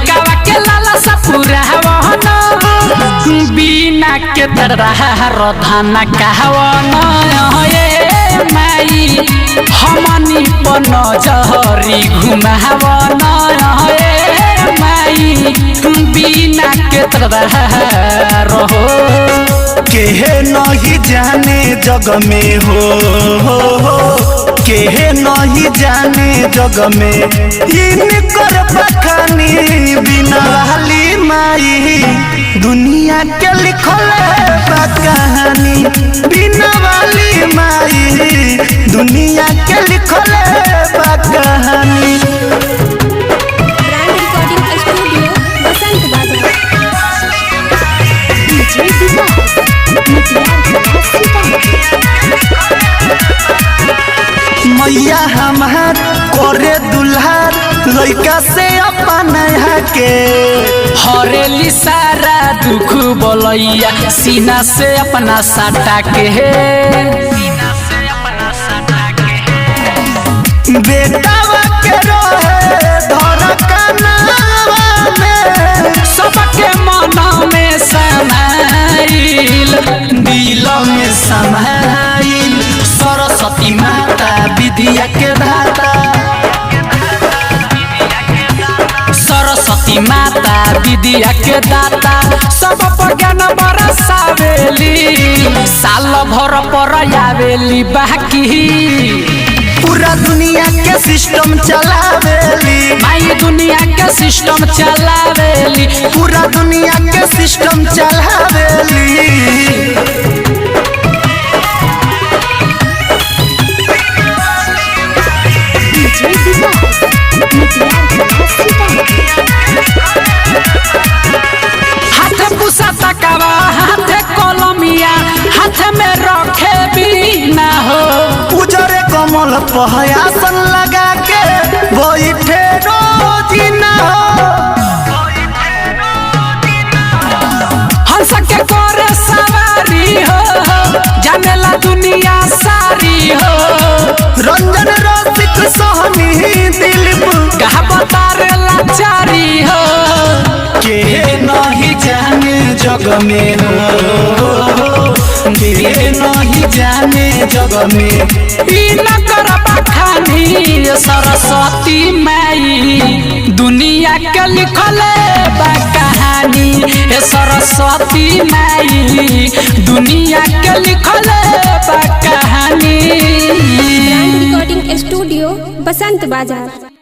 लइकावा के लाला सा पुरावन बिना के रधान कहवन ए माई हमनी पन जहरी घुमावन ए माई बिना के रहो केहे नहीं जाने जग में हो केहे नहीं जाने जग में इनकर बखानी बिना वाली माई दुनिया के लिखल बा कहानी बिना वाली माई दुनिया के लिखल बा कहानी। मैया हमार करे दुल्हार लइका से अपन के हरेली सारा दुख बोलैया सीना से अपना साटा के बेटावा के रोहे धड़कनवा में सबके मन में समाइल दिल में समाइल सरस्वती माता विद्या के दाता सरस्वती माता विद्या के दाता सब पर ज्ञान बरसावेली साल भर पर आवेली बाकी पूरा दुनिया के सिस्टम चलावेली माई दुनिया के सिस्टम चलावेली पूरा दुनिया के सिस्टम चलावेली। हाथ पुसा तकावा हाथ कलमिया हाथ में रखे बिना हो उजरे कमल पहयासन लगा के बैठे रोजिना हंस के करे सवारी हो जानेला दुनिया सारी हो रंजन रसिक सोहनी दिलीप कहा बतारे लाचारी हो के नहीं जाने जग में हो के नहीं जाने जग में न कर बखानी सरस्वती माई दुनिया के लिखल बा कहानी हे सरस्वती माई दुनिया के लिखल बा कहानी। रिकॉर्डिंग स्टूडियो बसंत बाजार।